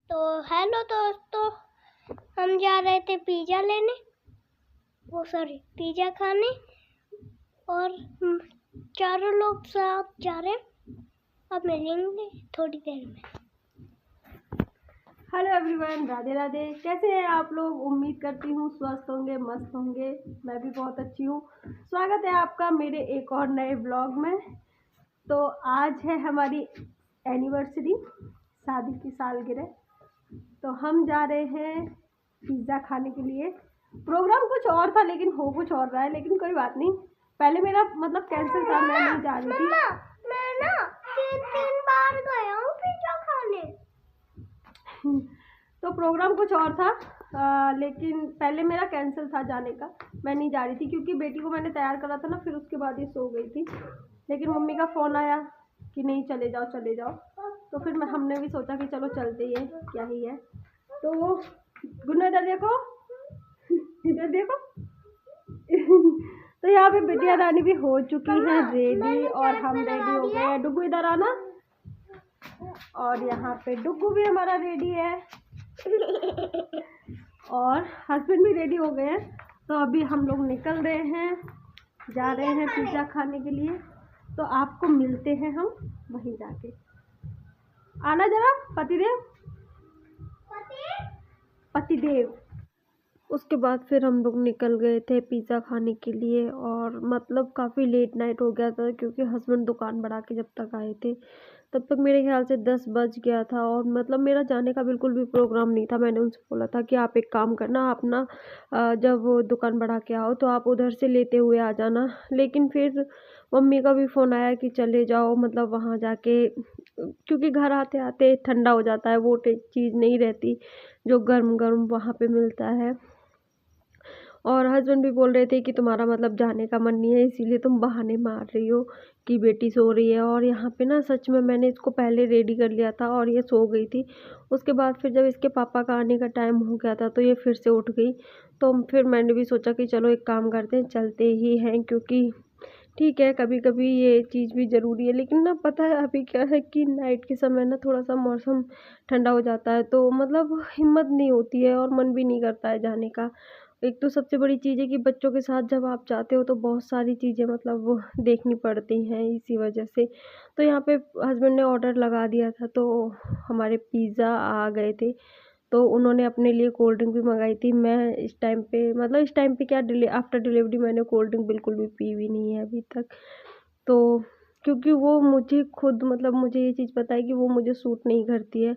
तो हेलो दोस्तों, हम जा रहे थे पिज़्ज़ा लेने, पिज़्ज़ा खाने, और चारों लोग साथ जा रहे हैं। अब मिलेंगे थोड़ी देर में। Hello everyone, Radhe Radhe. कैसे हैं आप लोग? उम्मीद करती हूँ स्वस्थ होंगे, मस्त होंगे। मैं भी बहुत अच्छी हूँ। स्वागत है आपका मेरे एक और नए ब्लॉग में। तो आज है हमारी एनिवर्सरी, शादी की सालगिरह। तो हम जा रहे हैं पिज़्ज़ा खाने के लिए। प्रोग्राम कुछ और था लेकिन हो कुछ और रहा है, लेकिन कोई बात नहीं। पहले मेरा मतलब कैंसिल था, मैं नहीं जा रही थी। मैं ना 3 बार गया हूँ पिज़्ज़ा खाने। तो प्रोग्राम कुछ और था, लेकिन पहले मेरा कैंसिल था जाने का। मैं नहीं जा रही थी क्योंकि बेटी को मैंने तैयार करा था ना, फिर उसके बाद ये सो गई थी। लेकिन मम्मी का फ़ोन आया कि नहीं चले जाओ चले जाओ। तो फिर हमने भी सोचा कि चलो चलते ही है, क्या ही है। तो वो गुन्ना इधर देखो, इधर देखो। तो यहाँ पे बिटिया रानी भी हो चुकी है रेडी और हम रेडी हो गए हैं। डुगू इधर आना। और यहाँ पे डुगू भी हमारा रेडी है और हस्बैंड भी रेडी हो गए हैं। तो अभी हम लोग निकल रहे हैं, जा रहे हैं पिज़्ज़ा खाने के लिए। तो आपको मिलते हैं हम वहीं जाके। आना जरा पतिदेव। उसके बाद फिर हम लोग निकल गए थे पिज़्ज़ा खाने के लिए, और मतलब काफ़ी लेट नाइट हो गया था क्योंकि हस्बैंड दुकान बढ़ा के जब तक आए थे तब तक मेरे ख्याल से 10 बज गया था। और मतलब मेरा जाने का बिल्कुल भी प्रोग्राम नहीं था। मैंने उनसे बोला था कि आप एक काम करना, आप ना जब दुकान बढ़ा के आओ तो आप उधर से लेते हुए आ जाना। लेकिन फिर मम्मी का भी फ़ोन आया कि चले जाओ, मतलब वहाँ जाके, क्योंकि घर आते आते ठंडा हो जाता है, वो चीज़ नहीं रहती जो गर्म गर्म वहाँ पे मिलता है। और हस्बैंड भी बोल रहे थे कि तुम्हारा मतलब जाने का मन नहीं है, इसीलिए तुम बहाने मार रही हो कि बेटी सो रही है। और यहाँ पे ना सच में मैंने इसको पहले रेडी कर लिया था और ये सो गई थी। उसके बाद फिर जब इसके पापा का आने का टाइम हो गया था तो ये फिर से उठ गई। तो फिर मैंने भी सोचा कि चलो एक काम करते हैं, चलते ही हैं, क्योंकि ठीक है कभी कभी ये चीज़ भी ज़रूरी है। लेकिन ना पता है अभी क्या है कि नाइट के समय ना थोड़ा सा मौसम ठंडा हो जाता है, तो मतलब हिम्मत नहीं होती है और मन भी नहीं करता है जाने का। एक तो सबसे बड़ी चीज़ है कि बच्चों के साथ जब आप जाते हो तो बहुत सारी चीज़ें मतलब वो देखनी पड़ती हैं इसी वजह से। तो यहाँ पे हस्बैंड ने ऑर्डर लगा दिया था तो हमारे पिज़्ज़ा आ गए थे। तो उन्होंने अपने लिए कोल्ड ड्रिंक भी मंगाई थी। मैं इस टाइम पे मतलब इस टाइम पे क्या, आफ्टर डिलीवरी मैंने कोल्ड ड्रिंक बिल्कुल भी पी भी नहीं है अभी तक। तो क्योंकि वो मुझे खुद मतलब मुझे ये चीज़ पता है कि वो मुझे सूट नहीं करती है।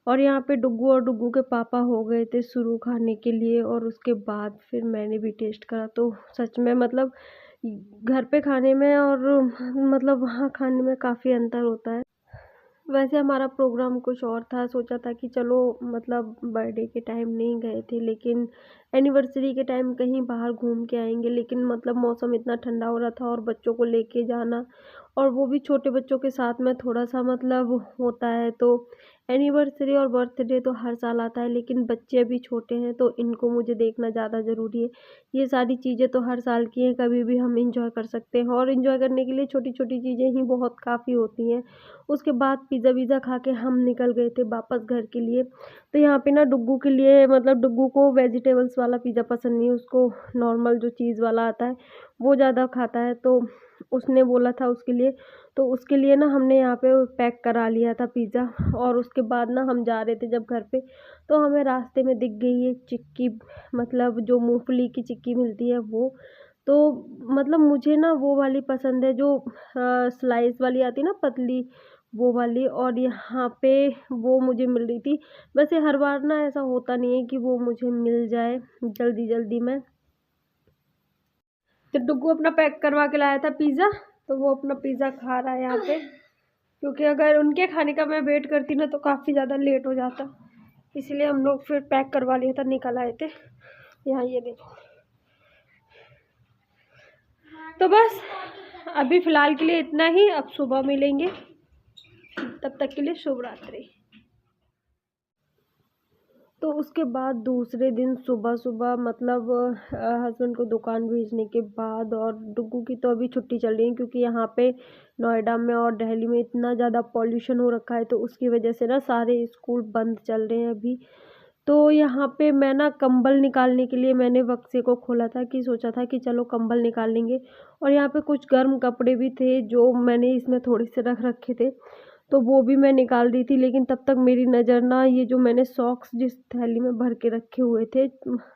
और यहाँ पे डुग्गू और डुग्गू के पापा हो गए थे शुरू खाने के लिए, और उसके बाद फिर मैंने भी टेस्ट करा। तो सच में मतलब घर पे खाने में और मतलब वहाँ खाने में काफ़ी अंतर होता है। वैसे हमारा प्रोग्राम कुछ और था, सोचा था कि चलो मतलब बर्थडे के टाइम नहीं गए थे, लेकिन एनिवर्सरी के टाइम कहीं बाहर घूम के आएंगे। लेकिन मतलब मौसम इतना ठंडा हो रहा था और बच्चों को लेके जाना, और वो भी छोटे बच्चों के साथ में थोड़ा सा मतलब होता है। तो एनिवर्सरी और बर्थडे तो हर साल आता है, लेकिन बच्चे अभी छोटे हैं तो इनको मुझे देखना ज़्यादा ज़रूरी है। ये सारी चीज़ें तो हर साल की हैं, कभी भी हम इंजॉय कर सकते हैं, और इंजॉय करने के लिए छोटी छोटी चीज़ें ही बहुत काफ़ी होती हैं। उसके बाद पिज़्ज़ा विज़्ज़ा खा के हम निकल गए थे वापस घर के लिए। तो यहाँ पे ना डुग्गू के लिए, मतलब डुग्गू को वेजिटेबल्स वाला पिज़्ज़ा पसंद नहीं है, उसको नॉर्मल जो चीज़ वाला आता है वो ज़्यादा खाता है। तो उसने बोला था उसके लिए, तो उसके लिए ना हमने यहाँ पे पैक करा लिया था पिज़्ज़ा। और उसके बाद ना हम जा रहे थे जब घर पे, तो हमें रास्ते में दिख गई एक चिक्की, मतलब जो मूंगफली की चिक्की मिलती है वो। तो मतलब मुझे ना वो वाली पसंद है जो स्लाइस वाली आती है ना, पतली वो वाली। और यहाँ पे वो मुझे मिल रही थी। वैसे हर बार ना ऐसा होता नहीं है कि वो मुझे मिल जाए जल्दी जल्दी में। तो डुग्गू अपना पैक करवा के लाया था पिज़्ज़ा, तो वो अपना पिज़्ज़ा खा रहा है यहाँ पे। क्योंकि अगर उनके खाने का मैं वेट करती ना तो काफ़ी ज़्यादा लेट हो जाता, इसलिए हम लोग फिर पैक करवा लिया था, निकल आए थे। यहाँ ये देखो। तो बस अभी फ़िलहाल के लिए इतना ही, अब सुबह मिलेंगे, तब तक के लिए शुभ रात्रि। तो उसके बाद दूसरे दिन सुबह मतलब हस्बैंड को दुकान भेजने के बाद, और डुग्गू की तो अभी छुट्टी चल रही है क्योंकि यहाँ पे नोएडा में और दिल्ली में इतना ज़्यादा पॉल्यूशन हो रखा है, तो उसकी वजह से ना सारे स्कूल बंद चल रहे हैं अभी। तो यहाँ पे मैं ना कंबल निकालने के लिए मैंने बक्से को खोला था, कि सोचा था कि चलो कंबल निकाल लेंगे, और यहाँ पे कुछ गर्म कपड़े भी थे जो मैंने इसमें थोड़े से रख रखे थे, तो वो भी मैं निकाल रही थी। लेकिन तब तक मेरी नज़र ना ये जो मैंने सॉक्स जिस थैली में भर के रखे हुए थे,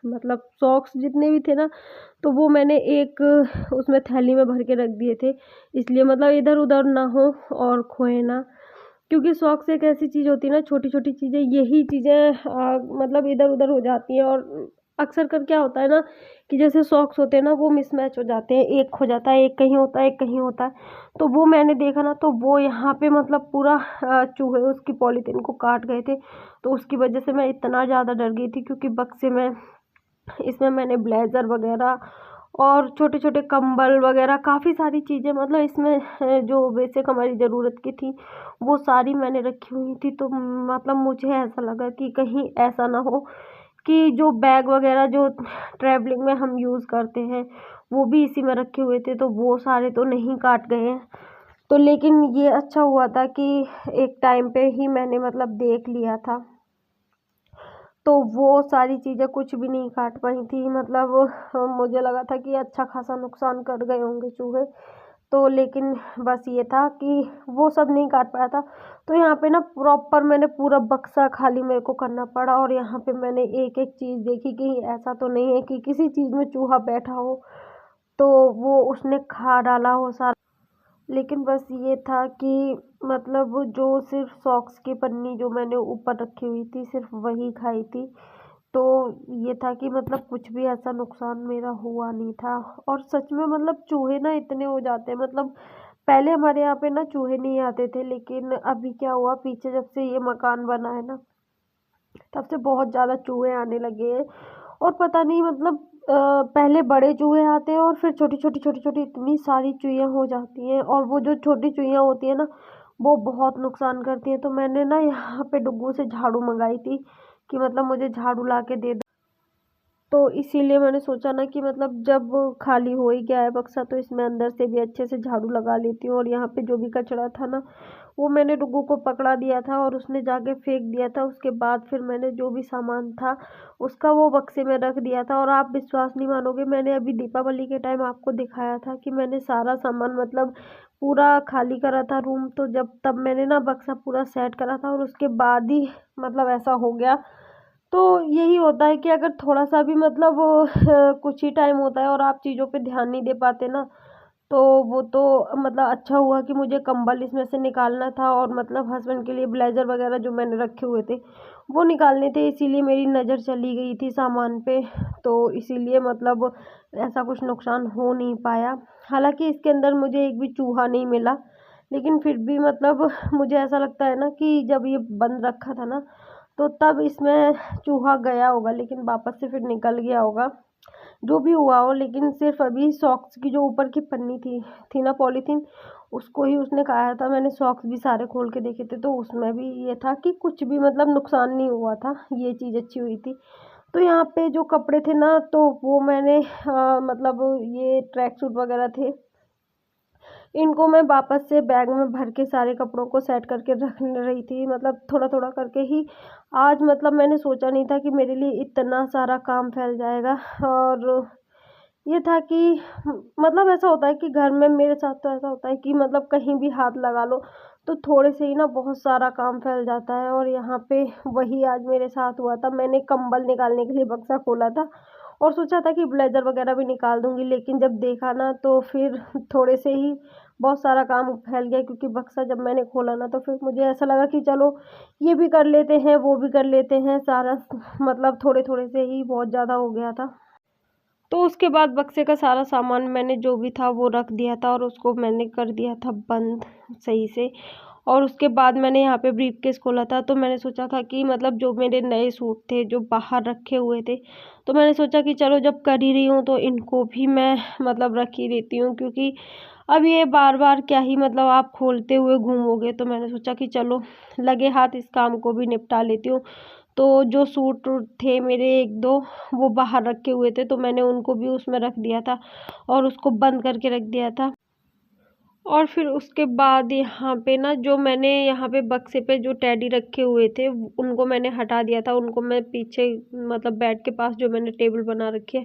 मतलब सॉक्स जितने भी थे ना, तो वो मैंने एक उसमें थैली में भर के रख दिए थे, इसलिए मतलब इधर उधर ना हो और खोए ना। क्योंकि सॉक्स एक ऐसी चीज़ होती है ना, छोटी छोटी चीज़ें, यही चीज़ें मतलब इधर उधर हो जाती हैं। और अक्सर कर क्या होता है ना, कि जैसे सॉक्स होते हैं ना, वो मिसमैच हो जाते हैं, एक खो जाता है, एक कहीं होता है, एक कहीं होता है। तो वो मैंने देखा ना, तो वो यहाँ पे मतलब पूरा चूहे उसकी पॉलीथीन को काट गए थे। तो उसकी वजह से मैं इतना ज़्यादा डर गई थी, क्योंकि बक्से में इसमें मैंने ब्लेज़र वगैरह और छोटे छोटे कंबल वगैरह काफ़ी सारी चीज़ें, मतलब इसमें जो बेसिक हमारी ज़रूरत की थी वो सारी मैंने रखी हुई थी। तो मतलब मुझे ऐसा लगा कि कहीं ऐसा ना हो कि जो बैग वगैरह जो ट्रैवलिंग में हम यूज़ करते हैं वो भी इसी में रखे हुए थे, तो वो सारे तो नहीं काट गए हैं। तो लेकिन ये अच्छा हुआ था कि एक टाइम पे ही मैंने मतलब देख लिया था, तो वो सारी चीज़ें कुछ भी नहीं काट पाई थी। मतलब मुझे लगा था कि अच्छा खासा नुकसान कर गए होंगे चूहे, तो लेकिन बस ये था कि वो सब नहीं काट पाया था। तो यहाँ पे ना प्रॉपर मैंने पूरा बक्सा खाली मेरे को करना पड़ा, और यहाँ पे मैंने एक एक चीज़ देखी कि ऐसा तो नहीं है कि किसी चीज़ में चूहा बैठा हो तो वो उसने खा डाला हो सारा। लेकिन बस ये था कि मतलब जो सिर्फ सॉक्स की पन्नी जो मैंने ऊपर रखी हुई थी सिर्फ वही खाई थी। तो ये था कि मतलब कुछ भी ऐसा नुकसान मेरा हुआ नहीं था। और सच में मतलब चूहे ना इतने हो जाते हैं, मतलब पहले हमारे यहाँ पे ना चूहे नहीं आते थे, लेकिन अभी क्या हुआ, पीछे जब से ये मकान बना है ना, तब से बहुत ज़्यादा चूहे आने लगे हैं। और पता नहीं मतलब पहले बड़े चूहे आते हैं और फिर छोटी छोटी इतनी सारी चूहियाँ हो जाती हैं, और वो जो छोटी चूहियाँ होती हैं ना, वो बहुत नुकसान करती हैं। तो मैंने ना यहाँ पे डुग्गू से झाड़ू मंगाई थी कि मतलब मुझे झाड़ू ला के दे दो। तो इसीलिए मैंने सोचा ना कि मतलब जब खाली हो ही गया है बक्सा, तो इसमें अंदर से भी अच्छे से झाड़ू लगा लेती हूँ। और यहाँ पे जो भी कचरा था ना, वो मैंने डुग्गू को पकड़ा दिया था और उसने जाके फेंक दिया था। उसके बाद फिर मैंने जो भी सामान था उसका वो बक्से में रख दिया था। और आप विश्वास नहीं मानोगे, मैंने अभी दीपावली के टाइम आपको दिखाया था कि मैंने सारा सामान मतलब पूरा खाली करा था रूम, तो जब तब मैंने ना बक्सा पूरा सेट करा था, और उसके बाद ही मतलब ऐसा हो गया। तो यही होता है कि अगर थोड़ा सा भी मतलब कुछ ही टाइम होता है और आप चीज़ों पे ध्यान नहीं दे पाते ना, तो वो तो मतलब अच्छा हुआ कि मुझे कंबल इसमें से निकालना था, और मतलब हस्बैंड के लिए ब्लेज़र वगैरह जो मैंने रखे हुए थे वो निकालने थे, इसीलिए मेरी नज़र चली गई थी सामान पे। तो इसीलिए मतलब ऐसा कुछ नुकसान हो नहीं पाया। हालांकि इसके अंदर मुझे एक भी चूहा नहीं मिला, लेकिन फिर भी मतलब मुझे ऐसा लगता है ना कि जब ये बंद रखा था ना, तो तब इसमें चूहा गया होगा, लेकिन वापस से फिर निकल गया होगा, जो भी हुआ हो। लेकिन सिर्फ अभी सॉक्स की जो ऊपर की पन्नी थी ना, पॉलीथीन, उसको ही उसने खाया था। मैंने सॉक्स भी सारे खोल के देखे थे, तो उसमें भी ये था कि कुछ भी मतलब नुकसान नहीं हुआ था, ये चीज़ अच्छी हुई थी। तो यहाँ पे जो कपड़े थे ना, तो वो मैंने मतलब ये ट्रैक सूट वगैरह थे, इनको मैं वापस से बैग में भर के सारे कपड़ों को सेट करके रख रही थी, मतलब थोड़ा थोड़ा करके ही। आज मतलब मैंने सोचा नहीं था कि मेरे लिए इतना सारा काम फैल जाएगा। और ये था कि मतलब ऐसा होता है कि घर में मेरे साथ तो ऐसा होता है कि मतलब कहीं भी हाथ लगा लो तो थोड़े से ही ना बहुत सारा काम फैल जाता है। और यहाँ पे वही आज मेरे साथ हुआ था। मैंने कंबल निकालने के लिए बक्सा खोला था और सोचा था कि ब्लेज़र वगैरह भी निकाल दूंगी, लेकिन जब देखा ना तो फिर थोड़े से ही बहुत सारा काम फैल गया, क्योंकि बक्सा जब मैंने खोला ना तो फिर मुझे ऐसा लगा कि चलो ये भी कर लेते हैं, वो भी कर लेते हैं, सारा मतलब थोड़े थोड़े से ही बहुत ज़्यादा हो गया था। तो उसके बाद बक्से का सारा सामान मैंने जो भी था वो रख दिया था, और उसको मैंने कर दिया था बंद सही से। और उसके बाद मैंने यहाँ पे ब्रीफकेस खोला था, तो मैंने सोचा था कि मतलब जो मेरे नए सूट थे जो बाहर रखे हुए थे, तो मैंने सोचा कि चलो जब कर ही रही हूँ तो इनको भी मैं मतलब रख ही देती हूँ, क्योंकि अब ये बार बार क्या ही मतलब आप खोलते हुए घूमोगे। तो मैंने सोचा कि चलो लगे हाथ इस काम को भी निपटा लेती हूँ। तो जो सूट थे मेरे 1-2 वो बाहर रखे हुए थे, तो मैंने उनको भी उसमें रख दिया था और उसको बंद करके रख दिया था। और फिर उसके बाद यहाँ पे ना जो मैंने यहाँ पे बक्से पे जो टेडी रखे हुए थे उनको मैंने हटा दिया था। उनको मैं पीछे मतलब बेड के पास जो मैंने टेबल बना रखी है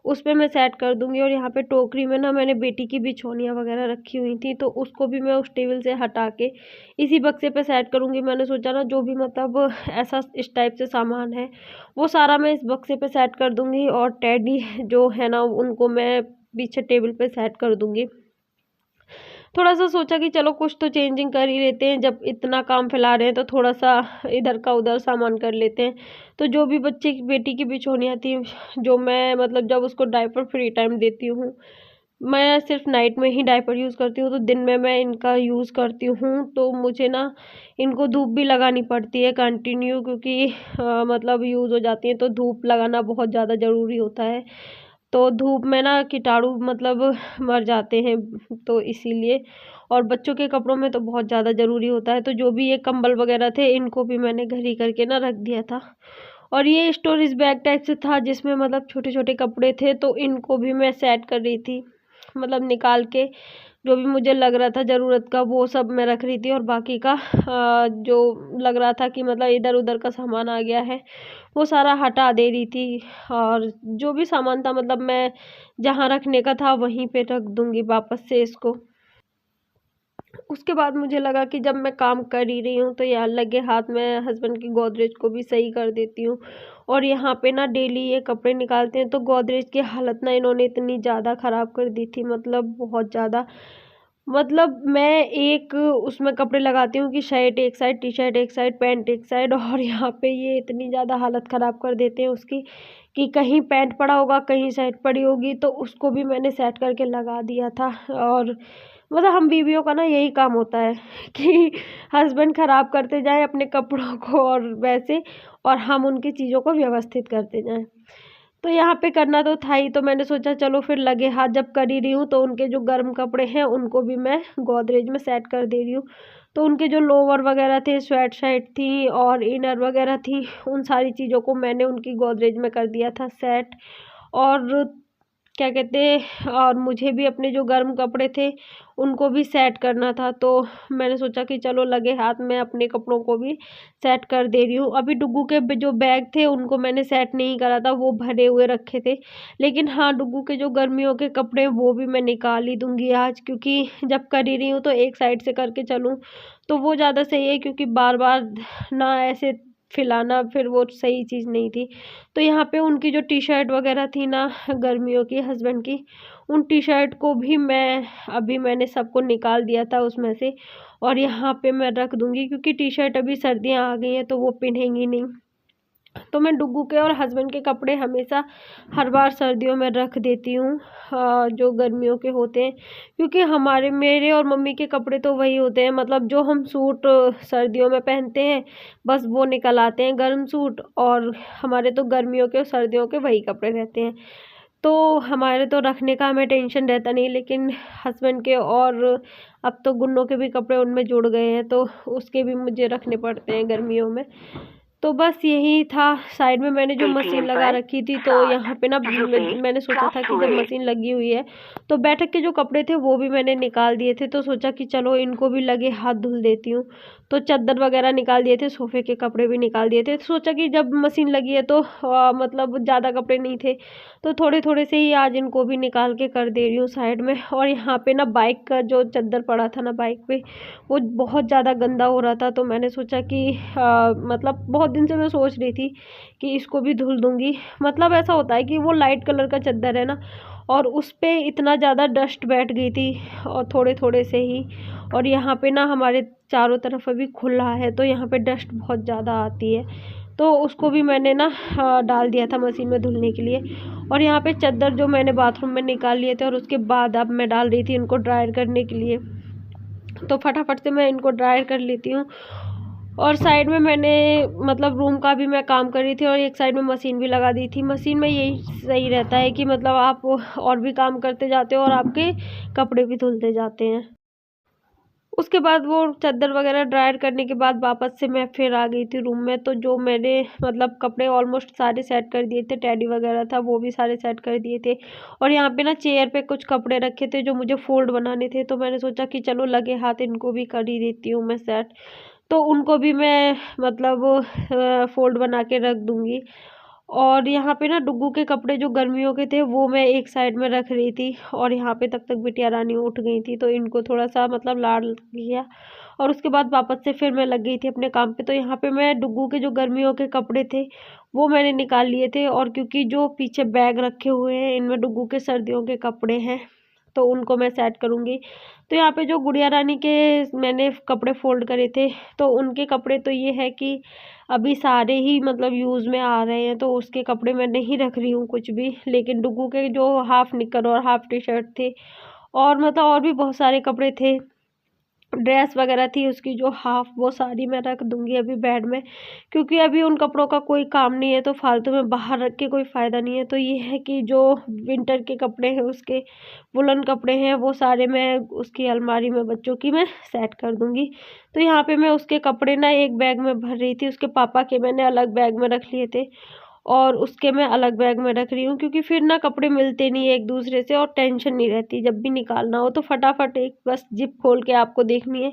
उस पे मैं सेट कर दूँगी। और यहाँ पे टोकरी में ना मैंने बेटी की बिछौनियाँ वगैरह रखी हुई थी, तो उसको भी मैं उस टेबल से हटा के इसी बक्से पे सेट करूँगी। मैंने सोचा ना जो भी मतलब ऐसा इस टाइप से सामान है वो सारा मैं इस बक्से पे सेट कर दूँगी, और टेडी जो है ना उनको मैं पीछे टेबल पे सेट कर दूँगी। थोड़ा सा सोचा कि चलो कुछ तो चेंजिंग कर ही लेते हैं, जब इतना काम फैला रहे हैं तो थोड़ा सा इधर का उधर सामान कर लेते हैं। तो जो भी बच्चे की बेटी की बिछौनियाँ थी जो मैं मतलब जब उसको डायपर फ्री टाइम देती हूँ, मैं सिर्फ नाइट में ही डायपर यूज़ करती हूँ, तो दिन में मैं इनका यूज़ करती हूँ। तो मुझे ना इनको धूप भी लगानी पड़ती है कंटिन्यू, क्योंकि मतलब यूज़ हो जाती हैं तो धूप लगाना बहुत ज़्यादा ज़रूरी होता है। तो धूप में ना कीटाणु मतलब मर जाते हैं, तो इसीलिए। और बच्चों के कपड़ों में तो बहुत ज़्यादा ज़रूरी होता है। तो जो भी ये कंबल वगैरह थे इनको भी मैंने घर ही करके ना रख दिया था। और ये स्टोरेज बैग टाइप से था जिसमें मतलब छोटे छोटे कपड़े थे, तो इनको भी मैं सेट कर रही थी, मतलब निकाल के जो भी मुझे लग रहा था ज़रूरत का वो सब मैं रख रही थी। और बाकी का जो लग रहा था कि मतलब इधर उधर का सामान आ गया है वो सारा हटा दे रही थी। और जो भी सामान था मतलब मैं जहाँ रखने का था वहीं पे रख दूँगी वापस से इसको। उसके बाद मुझे लगा कि जब मैं काम कर ही रही हूँ तो यार लगे हाथ में हस्बैंड की गोदरेज को भी सही कर देती हूँ। और यहाँ पे ना डेली ये कपड़े निकालते हैं, तो गोदरेज की हालत ना इन्होंने इतनी ज़्यादा ख़राब कर दी थी, मतलब बहुत ज़्यादा। मतलब मैं एक उसमें कपड़े लगाती हूँ कि शर्ट एक साइड, टी शर्ट एक साइड, पैंट एक साइड, और यहाँ पे ये इतनी ज़्यादा हालत ख़राब कर देते हैं उसकी कि कहीं पैंट पड़ा होगा, कहीं शर्ट पड़ी होगी, तो उसको भी मैंने सेट करके लगा दिया था। और मतलब हम बीवियों का ना यही काम होता है कि हस्बैंड ख़राब करते जाएं अपने कपड़ों को, और वैसे और हम उनकी चीज़ों को व्यवस्थित करते जाएं। तो यहाँ पे करना तो था ही, तो मैंने सोचा चलो फिर लगे हाथ जब कर ही रही हूँ तो उनके जो गर्म कपड़े हैं उनको भी मैं गोदरेज में सेट कर दे रही हूँ। तो उनके जो लोवर वगैरह थे, स्वेट शर्ट थी और इनर वगैरह थी, उन सारी चीज़ों को मैंने उनकी गोदरेज में कर दिया था सेट। और क्या कहते हैं, और मुझे भी अपने जो गर्म कपड़े थे उनको भी सेट करना था, तो मैंने सोचा कि चलो लगे हाथ में अपने कपड़ों को भी सेट कर दे रही हूँ। अभी डुग्गू के जो बैग थे उनको मैंने सेट नहीं करा था, वो भरे हुए रखे थे। लेकिन हाँ, डुग्गू के जो गर्मियों के कपड़े वो भी मैं निकाल ही दूँगी आज, क्योंकि जब कर ही रही हूँ तो एक साइड से करके चलूँ तो वो ज़्यादा सही है, क्योंकि बार बार ना ऐसे फैलाना फिर वो सही चीज़ नहीं थी। तो यहाँ पे उनकी जो टी शर्ट वगैरह थी ना गर्मियों की हस्बैंड की, उन टी शर्ट को भी मैंने सबको निकाल दिया था उसमें से, और यहाँ पे मैं रख दूँगी, क्योंकि टी शर्ट अभी सर्दियाँ आ गई हैं तो वो पहनेंगी नहीं। तो मैं डुग्गू के और हस्बैंड के कपड़े हमेशा हर बार सर्दियों में रख देती हूँ जो गर्मियों के होते हैं, क्योंकि मेरे और मम्मी के कपड़े तो वही होते हैं, मतलब जो हम सूट सर्दियों में पहनते हैं बस वो निकल आते हैं गर्म सूट, और हमारे तो गर्मियों के और सर्दियों के वही कपड़े रहते हैं। तो हमारे तो रखने का हमें टेंशन रहता नहीं, लेकिन हस्बैंड के और अब तो गुन्नों के भी कपड़े उनमें जुड़ गए हैं, तो उसके भी मुझे रखने पड़ते हैं गर्मियों में। तो बस यही था। साइड में मैंने जो मशीन लगा रखी थी, तो यहाँ पे ना मैंने सोचा था कि जब मशीन लगी हुई है तो बैठक के जो कपड़े थे वो भी मैंने निकाल दिए थे, तो सोचा कि चलो इनको भी लगे हाथ धुल देती हूँ। तो चादर वगैरह निकाल दिए थे, सोफ़े के कपड़े भी निकाल दिए थे। तो सोचा कि जब मशीन लगी है तो मतलब ज़्यादा कपड़े नहीं थे, तो थोड़े थोड़े से ही आज इनको भी निकाल के कर दे रही हूँ साइड में। और यहाँ पे ना बाइक का जो चादर पड़ा था ना बाइक पे, वो बहुत ज़्यादा गंदा हो रहा था, तो मैंने सोचा कि मतलब बहुत दिन से मैं सोच रही थी कि इसको भी धुल दूँगी। मतलब ऐसा होता है कि वो लाइट कलर का चादर है ना, और उस पे इतना ज़्यादा डस्ट बैठ गई थी और थोड़े थोड़े से ही। और यहाँ पे ना हमारे चारों तरफ अभी खुला है, तो यहाँ पे डस्ट बहुत ज़्यादा आती है, तो उसको भी मैंने ना डाल दिया था मशीन में धुलने के लिए। और यहाँ पे चादर जो मैंने बाथरूम में निकाल लिए थे, और उसके बाद अब मैं डाल रही थी इनको ड्रायर करने के लिए, तो फटाफट से मैं इनको ड्रायर कर लेती हूँ। और साइड में मैंने मतलब रूम का भी मैं काम कर रही थी, और एक साइड में मशीन भी लगा दी थी। मशीन में यही सही रहता है कि मतलब आप और भी काम करते जाते हो और आपके कपड़े भी धुलते जाते हैं। उसके बाद वो चादर वगैरह ड्रायर करने के बाद वापस से मैं फिर आ गई थी रूम में। तो जो मैंने मतलब कपड़े ऑलमोस्ट सारे सेट कर दिए थे, टेडी वगैरह था वो भी सारे सेट कर दिए थे। और यहाँ पे ना चेयर पे कुछ कपड़े रखे थे जो मुझे फोल्ड बनाने थे, तो मैंने सोचा कि चलो लगे हाथ इनको भी कर ही देती हूँ मैं सेट। तो उनको भी मैं मतलब फोल्ड बना के रख दूँगी। और यहाँ पे ना डुग्गू के कपड़े जो गर्मियों के थे वो मैं एक साइड में रख रही थी। और यहाँ पे तब तक बिटिया रानी उठ गई थी, तो इनको थोड़ा सा मतलब लाड किया। और उसके बाद वापस से फिर मैं लग गई थी अपने काम पे। तो यहाँ पे मैं डुग्गू के जो गर्मियों के कपड़े थे वो मैंने निकाल लिए थे। और क्योंकि जो पीछे बैग रखे हुए हैं इनमें डुग्गू के सर्दियों के कपड़े हैं, तो उनको मैं सेट करूँगी। तो यहाँ पे जो गुड़िया रानी के मैंने कपड़े फोल्ड करे थे, तो उनके कपड़े तो ये है कि अभी सारे ही मतलब यूज़ में आ रहे हैं, तो उसके कपड़े मैं नहीं रख रही हूँ कुछ भी। लेकिन डुग्गू के जो हाफ निकर और हाफ टी शर्ट थे, और मतलब और भी बहुत सारे कपड़े थे, ड्रेस वगैरह थी उसकी जो हाफ, वो सारी मैं रख दूँगी अभी बेड में। क्योंकि अभी उन कपड़ों का कोई काम नहीं है, तो फालतू में बाहर रख के कोई फ़ायदा नहीं है। तो ये है कि जो विंटर के कपड़े हैं उसके वुलन कपड़े हैं वो सारे मैं उसकी अलमारी में बच्चों की मैं सेट कर दूँगी। तो यहाँ पे मैं उसके कपड़े ना एक बैग में भर रही थी, उसके पापा के मैंने अलग बैग में रख लिए थे और उसके मैं अलग बैग में रख रही हूँ। क्योंकि फिर ना कपड़े मिलते नहीं है एक दूसरे से और टेंशन नहीं रहती, जब भी निकालना हो तो फटाफट एक बस जिप खोल के आपको देखनी है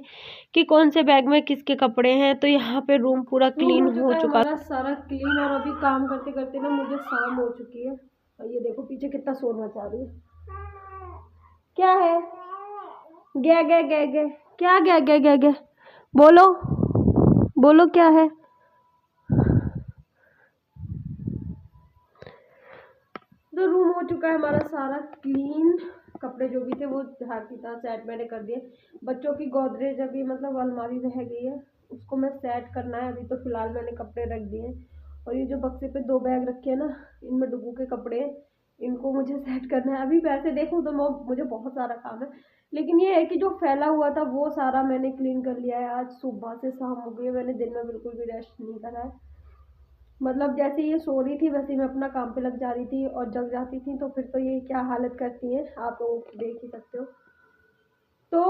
कि कौन से बैग में किसके कपड़े हैं। तो यहाँ पे रूम पूरा क्लीन हो चुका है, सारा क्लीन। और अभी काम करते करते ना मुझे शाम हो चुकी है। और ये देखो पीछे कितना शोर मचा रही है। क्या है? गे गे गे गे क्या? गे गे गे गे बोलो बोलो क्या है? तो रूम हो चुका है हमारा सारा क्लीन। कपड़े जो भी थे वो जहाँ की तरह सेट मैंने कर दिए। बच्चों की गोदरेज अभी मतलब अलमारी रह गई है, उसको मैं सेट करना है। अभी तो फिलहाल मैंने कपड़े रख दिए हैं। और ये जो बक्से पे 2 बैग रखे हैं ना, इनमें डुग्गू के कपड़े हैं, इनको मुझे सेट करना है। अभी वैसे देखूँ तो मुझे बहुत सारा काम है, लेकिन ये है कि जो फैला हुआ था वो सारा मैंने क्लीन कर लिया है। आज सुबह से शाम हो गई है, मैंने दिन में बिल्कुल भी रेस्ट नहीं करा है। मतलब जैसे ये सो रही थी वैसे मैं अपना काम पे लग जा रही थी, और जग जाती थी तो फिर तो ये क्या हालत करती हैं आप लोग देख ही सकते हो। तो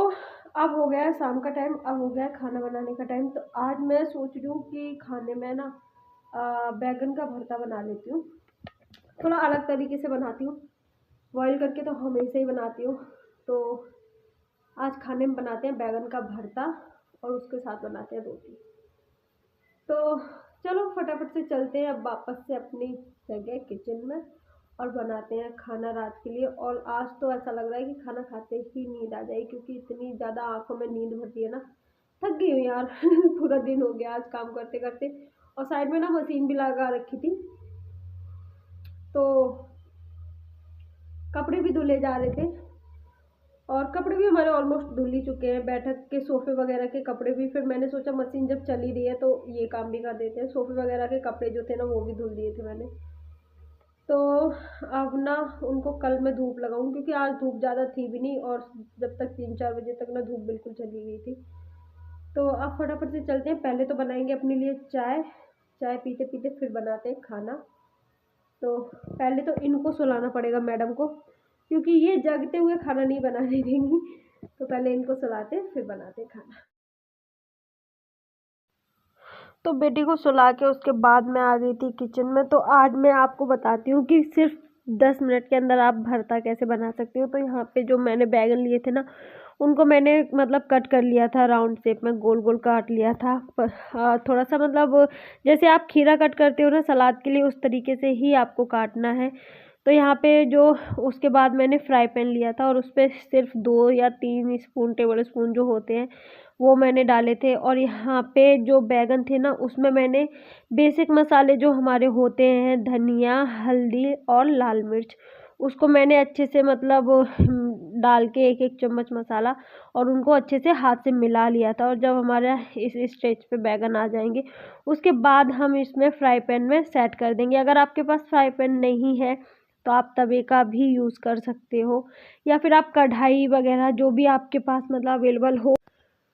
अब हो गया है शाम का टाइम, अब हो गया है खाना बनाने का टाइम। तो आज मैं सोच रही हूँ कि खाने में ना बैगन का भरता बना लेती हूँ। थोड़ा अलग तरीके से बनाती हूँ, बॉयल करके तो हमेशा ही बनाती हूँ। तो आज खाने में बनाते हैं बैगन का भरता और उसके साथ बनाते हैं रोटी। तो चलो फटाफट से चलते हैं अब वापस से अपनी जगह किचन में और बनाते हैं खाना रात के लिए। और आज तो ऐसा लग रहा है कि खाना खाते ही नींद आ जाएगी, क्योंकि इतनी ज़्यादा आंखों में नींद भरती है ना। थक गई हूँ यार पूरा दिन हो गया आज काम करते करते। और साइड में ना मशीन भी लगा रखी थी, तो कपड़े भी धुले जा रहे थे। और कपड़े भी हमारे ऑलमोस्ट धुल ही चुके हैं, बैठक के सोफ़े वगैरह के कपड़े भी। फिर मैंने सोचा मशीन जब चल ही रही है तो ये काम भी कर देते हैं। सोफ़े वगैरह के कपड़े जो थे ना वो भी धुल दिए थे मैंने। तो अब ना उनको कल मैं धूप लगाऊँ, क्योंकि आज धूप ज़्यादा थी भी नहीं, और जब तक 3-4 बजे तक ना धूप बिल्कुल चली गई थी। तो अब फटाफट से चलते हैं, पहले तो बनाएंगे अपने लिए चाय। चाय पीते पीते फिर बनाते हैं खाना। तो पहले तो इनको सुलाना पड़ेगा मैडम को, क्योंकि ये जगते हुए खाना नहीं बनाने देंगी। तो पहले इनको सुलाते फिर बनाते खाना। तो बेटी को सुला के उसके बाद मैं आ गई थी किचन में। तो आज मैं आपको बताती हूँ कि सिर्फ 10 मिनट के अंदर आप भरता कैसे बना सकती हो। तो यहाँ पे जो मैंने बैगन लिए थे ना, उनको मैंने मतलब कट कर लिया था राउंड शेप में, गोल गोल काट लिया था। थोड़ा सा मतलब जैसे आप खीरा कट करते हो ना सलाद के लिए, उस तरीके से ही आपको काटना है। तो यहाँ पे जो उसके बाद मैंने फ्राई पैन लिया था और उस पर सिर्फ 2 या 3 स्पून टेबल स्पून जो होते हैं वो मैंने डाले थे। और यहाँ पे जो बैगन थे ना उसमें मैंने बेसिक मसाले जो हमारे होते हैं, धनिया, हल्दी और लाल मिर्च, उसको मैंने अच्छे से मतलब डाल के 1-1 चम्मच मसाला, और उनको अच्छे से हाथ से मिला लिया था। और जब हमारा इस स्टेज पे बैगन आ जाएंगे उसके बाद हम इसमें फ्राई पैन में सेट कर देंगे। अगर आपके पास फ्राई पैन नहीं है तो आप तवे का भी यूज़ कर सकते हो, या फिर आप कढ़ाई वगैरह जो भी आपके पास मतलब अवेलेबल हो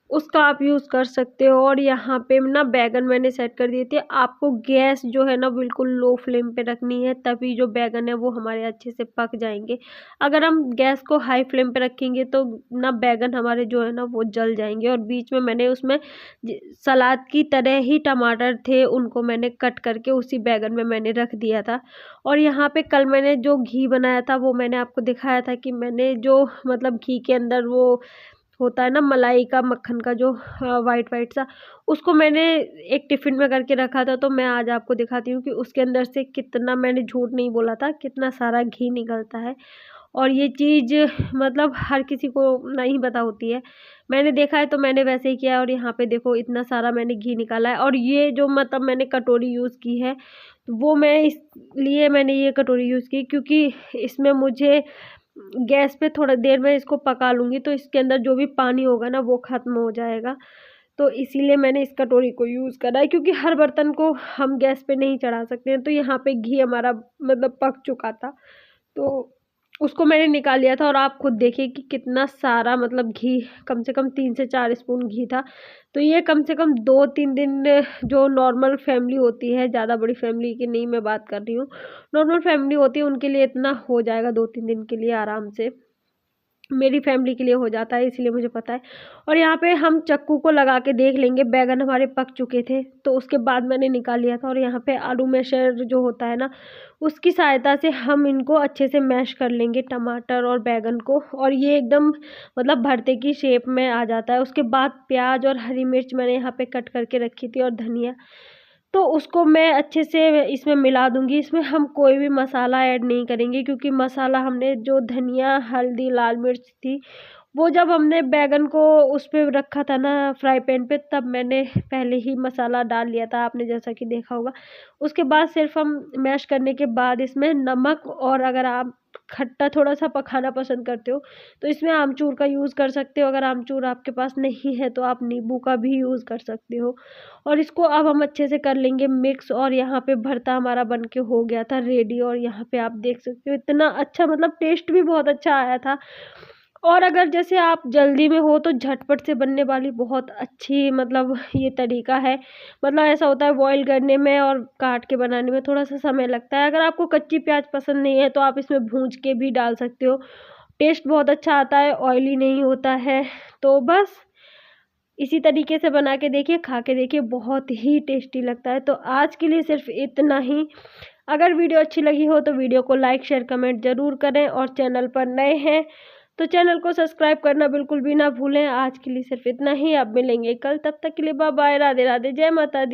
उसका आप यूज़ कर सकते हो। और यहाँ पे ना बैगन मैंने सेट कर दिए थे। आपको गैस जो है ना बिल्कुल लो फ्लेम पे रखनी है, तभी जो बैगन है वो हमारे अच्छे से पक जाएंगे। अगर हम गैस को हाई फ्लेम पे रखेंगे तो ना बैगन हमारे जो है ना वो जल जाएंगे। और बीच में मैंने उसमें सलाद की तरह ही टमाटर थे, उनको मैंने कट करके उसी बैगन में मैंने रख दिया था। और यहाँ पे कल मैंने जो घी बनाया था वो मैंने आपको दिखाया था कि मैंने जो मतलब घी के अंदर वो होता है ना मलाई का, मक्खन का जो वाइट वाइट सा, उसको मैंने एक टिफ़िन में करके रखा था। तो मैं आज आपको दिखाती हूँ कि उसके अंदर से कितना, मैंने झूठ नहीं बोला था, कितना सारा घी निकलता है। और ये चीज़ मतलब हर किसी को नहीं पता होती है। मैंने देखा है तो मैंने वैसे ही किया है। और यहाँ पे देखो इतना सारा मैंने घी निकाला है। और ये जो मतलब मैंने कटोरी यूज़ की है, वो मैं इसलिए मैंने ये कटोरी यूज़ की क्योंकि इसमें मुझे गैस पे थोड़ा देर में इसको पका लूँगी तो इसके अंदर जो भी पानी होगा ना वो ख़त्म हो जाएगा। तो इसीलिए मैंने इस कटोरी को यूज़ करा है, क्योंकि हर बर्तन को हम गैस पे नहीं चढ़ा सकते हैं। तो यहाँ पे घी हमारा मतलब पक चुका था, तो उसको मैंने निकाल लिया था। और आप खुद देखिए कि कितना सारा मतलब घी, कम से कम 3 से 4 स्पून घी था। तो ये कम से कम 2-3 दिन, जो नॉर्मल फैमिली होती है, ज़्यादा बड़ी फैमिली की नहीं मैं बात कर रही हूँ, नॉर्मल फैमिली होती है उनके लिए इतना हो जाएगा 2-3 दिन के लिए आराम से। मेरी फैमिली के लिए हो जाता है, इसलिए मुझे पता है। और यहाँ पे हम चक्कू को लगा के देख लेंगे, बैगन हमारे पक चुके थे तो उसके बाद मैंने निकाल लिया था। और यहाँ पे आलू मैशर जो होता है ना, उसकी सहायता से हम इनको अच्छे से मैश कर लेंगे, टमाटर और बैगन को। और ये एकदम मतलब भरते की शेप में आ जाता है। उसके बाद प्याज और हरी मिर्च मैंने यहाँ पे कट करके रखी थी, और धनिया, तो उसको मैं अच्छे से इसमें मिला दूँगी। इसमें हम कोई भी मसाला ऐड नहीं करेंगे, क्योंकि मसाला हमने जो धनिया, हल्दी, लाल मिर्च थी, वो जब हमने बैगन को उस पे रखा था ना फ्राई पैन पे, तब मैंने पहले ही मसाला डाल लिया था, आपने जैसा कि देखा होगा। उसके बाद सिर्फ हम मैश करने के बाद इसमें नमक, और अगर आप खट्टा थोड़ा-सा खाना पसंद करते हो तो इसमें आमचूर का यूज़ कर सकते हो। अगर आमचूर आपके पास नहीं है तो आप नींबू का भी यूज़ कर सकते हो। और इसको अब हम अच्छे से कर लेंगे मिक्स। और यहाँ पे भरता हमारा बन के हो गया था रेडी। और यहाँ पे आप देख सकते हो इतना अच्छा, मतलब टेस्ट भी बहुत अच्छा आया था। और अगर जैसे आप जल्दी में हो तो झटपट से बनने वाली बहुत अच्छी मतलब ये तरीका है। मतलब ऐसा होता है बॉईल करने में और काट के बनाने में थोड़ा सा समय लगता है। अगर आपको कच्ची प्याज पसंद नहीं है तो आप इसमें भूंज के भी डाल सकते हो, टेस्ट बहुत अच्छा आता है, ऑयली नहीं होता है। तो बस इसी तरीके से बना के देखिए, खा के देखिए, बहुत ही टेस्टी लगता है। तो आज के लिए सिर्फ इतना ही। अगर वीडियो अच्छी लगी हो तो वीडियो को लाइक, शेयर, कमेंट ज़रूर करें। और चैनल पर नए हैं तो चैनल को सब्सक्राइब करना बिल्कुल भी ना भूलें। आज के लिए सिर्फ इतना ही। अब मिलेंगे कल, तब तक के लिए बाय बाय, राधे राधे, जय माता दी।